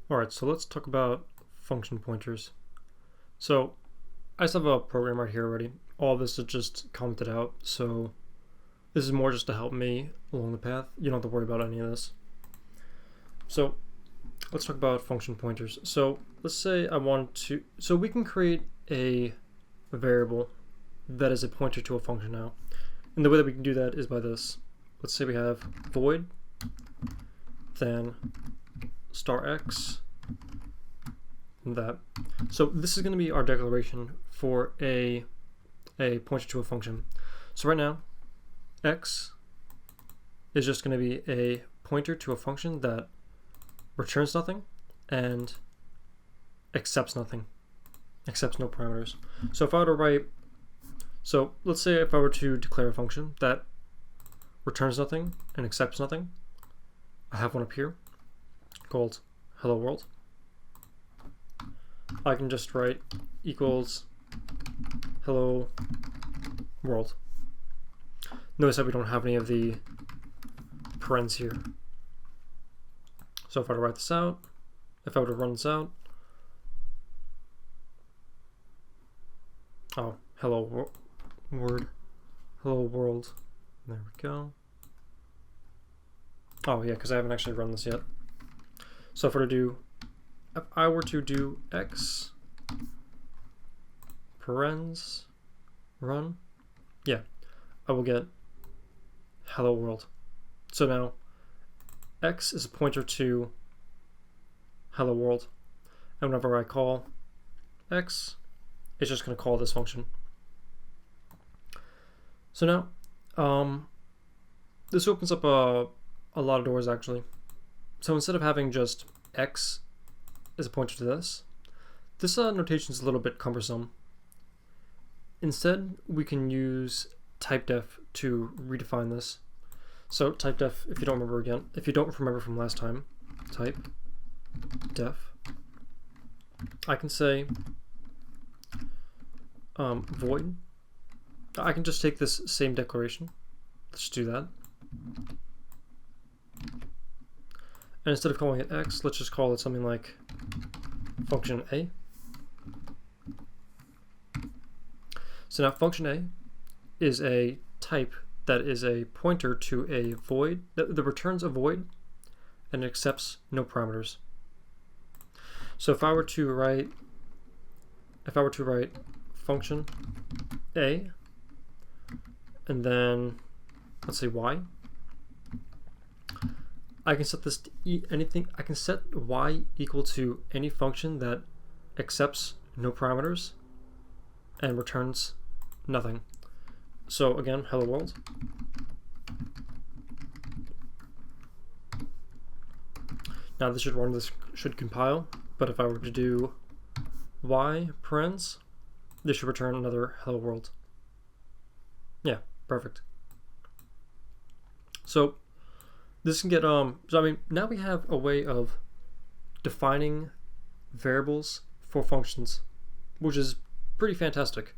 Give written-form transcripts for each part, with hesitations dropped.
Alright, so let's talk about function pointers. So I just have a program right here already. All of this is just commented out, so this is more just to help me along the path. You don't have to worry about any of this. So let's talk about function pointers. So let's say I want to, so we can create a variable that is a pointer to a function now. And the way that we can do that is by this. Let's say we have void, then star x, and that. So this is going to be our declaration for a pointer to a function. So right now, x is just going to be a pointer to a function that returns nothing and accepts nothing, accepts no parameters. So if I were to write, so let's say if I were to declare a function that returns nothing and accepts nothing, I have one up here called hello world. I can just write equals hello world. Notice that we don't have any of the parens here. So if I were to write this out, if I were to run this out, oh, hello world, there we go. Oh yeah, because I haven't actually run this yet. So if I were to do x parens run, yeah, I will get hello world. So now x is a pointer to hello world, and whenever I call x, it's just going to call this function. So now this opens up a lot of doors actually. So instead of having just x as a pointer to this notation is a little bit cumbersome. Instead, we can use typedef to redefine this. So typedef, if you don't remember from last time, type def. I can say void. I can just take this same declaration. Let's do that. And instead of calling it x, let's just call it something like function a. So now function a is a type that is a pointer to a void, that returns a void and accepts no parameters. So if I were to write function a and then let's say y, I can set this to anything. I can set y equal to any function that accepts no parameters and returns nothing. So again, hello world. Now this should compile, but if I were to do y parens, this should return another hello world. Yeah, perfect. So this can get so I mean, now we have a way of defining variables for functions, which is pretty fantastic.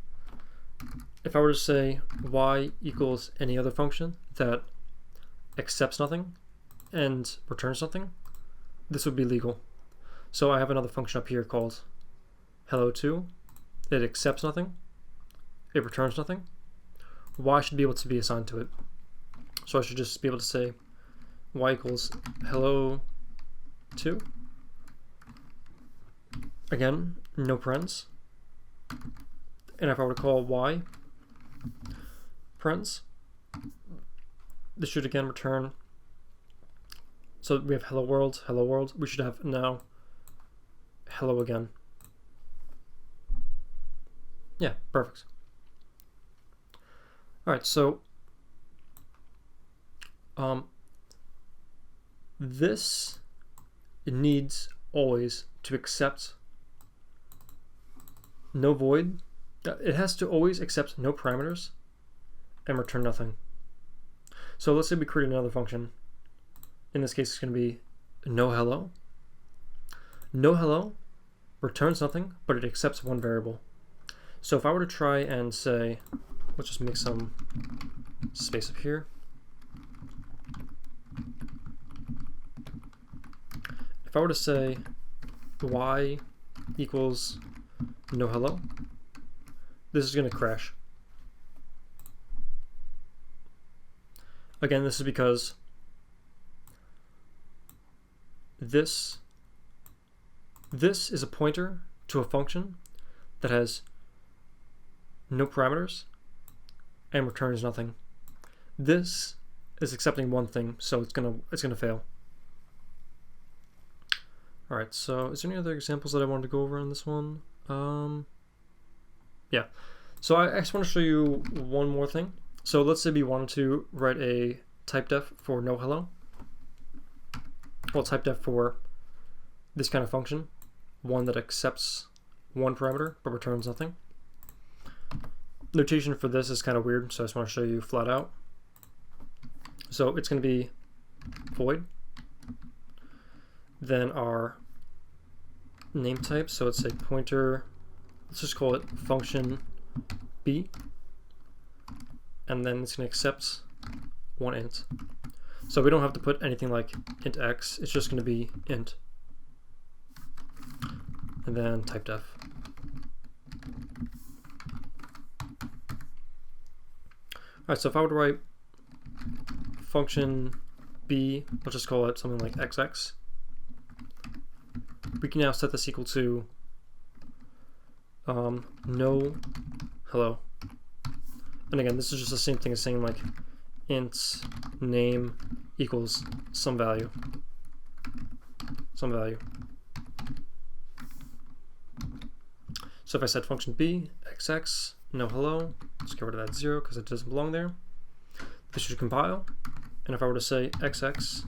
If I were to say y equals any other function that accepts nothing and returns nothing, this would be legal. So I have another function up here called hello2. It accepts nothing, it returns nothing. Y should be able to be assigned to it. So I should just be able to say y equals hello2. Again, no parens. And if I were to call y parens, this should again return. So we have hello world, hello world. We should have now hello again. Yeah, perfect. All right, so this needs always to accept no void. It has to always accept no parameters and return nothing. So let's say we create another function. In this case, it's going to be no hello. No hello returns nothing, but it accepts one variable. So if I were to try and say, let's just make some space up here. If I were to say y equals no hello, this is going to crash. Again, this is because this is a pointer to a function that has no parameters and returns nothing. This is accepting one thing, so it's gonna fail. All right, so is there any other examples that I wanted to go over on this one? Yeah, so I just want to show you one more thing. So let's say we wanted to write a typedef for no hello. Well, typedef for this kind of function, one that accepts one parameter but returns nothing. Notation for this is kind of weird, so I just want to show you flat out. So it's going to be void, then our name type, so it's a pointer, let's just call it function b, and then it's going to accept one int. So we don't have to put anything like int x, it's just going to be int, and then typedef. Alright, so if I were to write function b, let's just call it something like xx, we can now set this equal to no hello. And again, this is just the same thing as saying like int name equals some value. So if I said function b, xx, no hello, let's get rid of that 0 because it doesn't belong there. This should compile, and if I were to say xx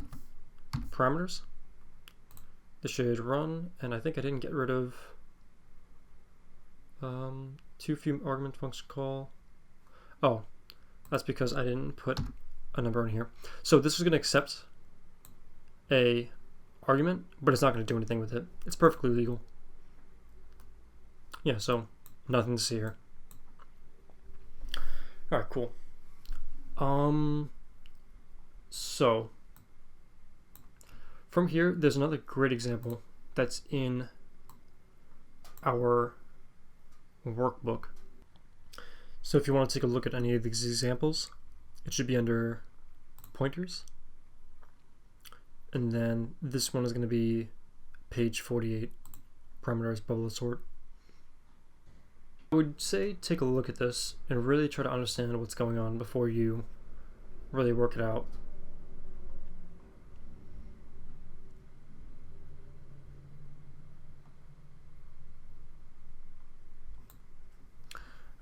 parameters, this should run, and I think I didn't get rid of too few argument function call. Oh, that's because I didn't put a number in here. So this is going to accept a argument, but it's not going to do anything with it. It's perfectly legal. Yeah, so nothing to see here. All right, cool. So from here, there's another great example that's in our workbook. So if you want to take a look at any of these examples, it should be under pointers. And then this one is going to be page 48, parameterized bubble sort. I would say take a look at this and really try to understand what's going on before you really work it out.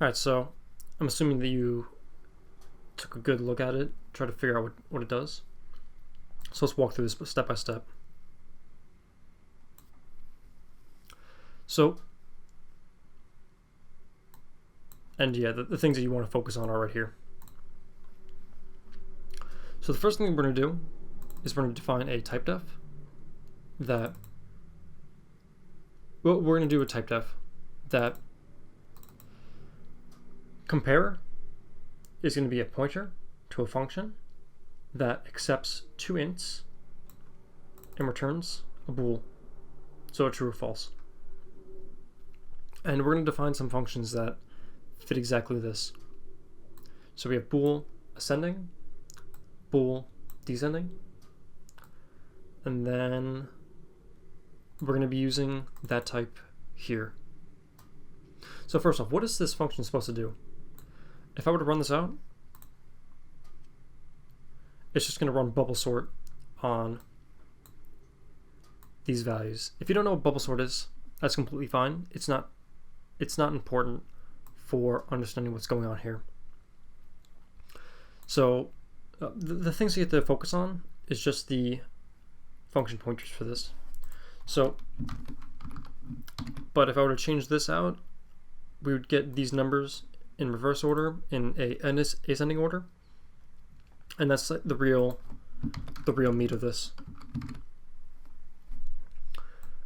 Alright, so I'm assuming that you took a good look at it, try to figure out what it does. So let's walk through this step by step. So, and yeah, the things that you want to focus on are right here. So the first thing we're going to do is we're going to define a typedef that, well, we're going to do a typedef that compare is going to be a pointer to a function that accepts two ints and returns a bool, so a true or false. And we're going to define some functions that fit exactly this. So we have bool ascending, bool descending, and then we're going to be using that type here. So first off, what is this function supposed to do? If I were to run this out, it's just going to run bubble sort on these values. If you don't know what bubble sort is, that's completely fine. It's not important for understanding what's going on here. So the things you have to focus on is just the function pointers for this. So, but if I were to change this out, we would get these numbers in reverse order, in an ascending order, and that's the real meat of this.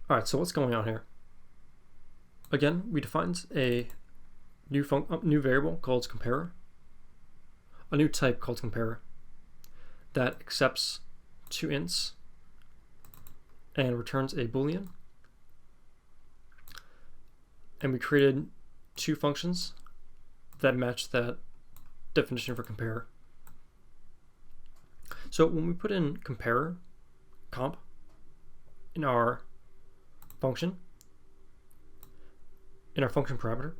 All right, so what's going on here? Again, we defined a new variable called comparer, a new type called comparer that accepts two ints and returns a boolean, and we created two functions that match that definition for compare. So when we put in compare comp in our function parameter,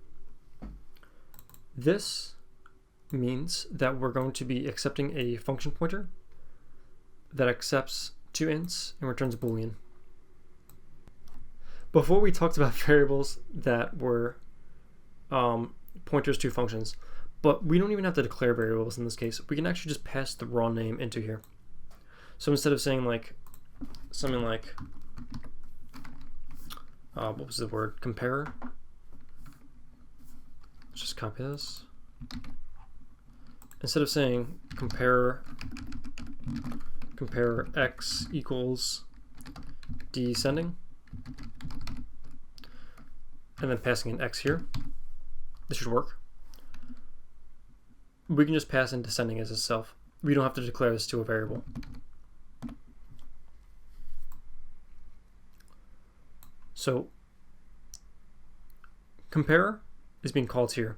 this means that we're going to be accepting a function pointer that accepts two ints and returns a boolean. Before we talked about variables that were pointers to functions, but we don't even have to declare variables in this case. We can actually just pass the raw name into here. So instead of saying like something like what was the word, compare, let's just copy this. Instead of saying compare x equals descending, and then passing an x here, this should work. We can just pass in descending as itself. We don't have to declare this to a variable. So compare is being called here.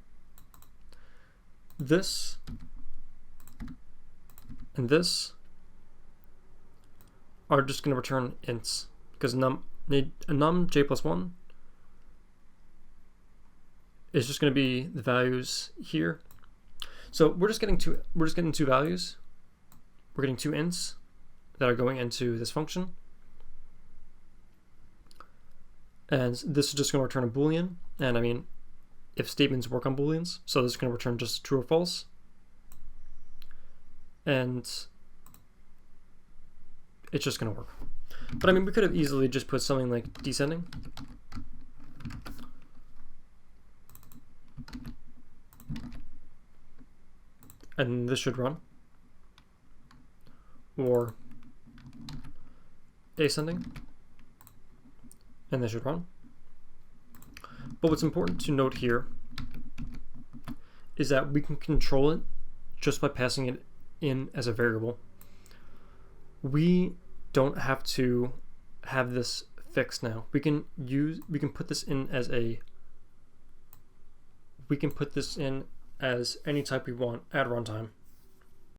This and this are just going to return ints because num j+1 is just going to be the values here. So we're just getting two values. We're getting two ints that are going into this function, and this is just going to return a boolean. And I mean, if statements work on booleans, so this is going to return just true or false. And it's just going to work. But I mean, we could have easily just put something like descending. And this should run. Or ascending. And this should run. But what's important to note here is that we can control it just by passing it in as a variable. We don't have to have this fixed now. We can put this in as any type we want at runtime.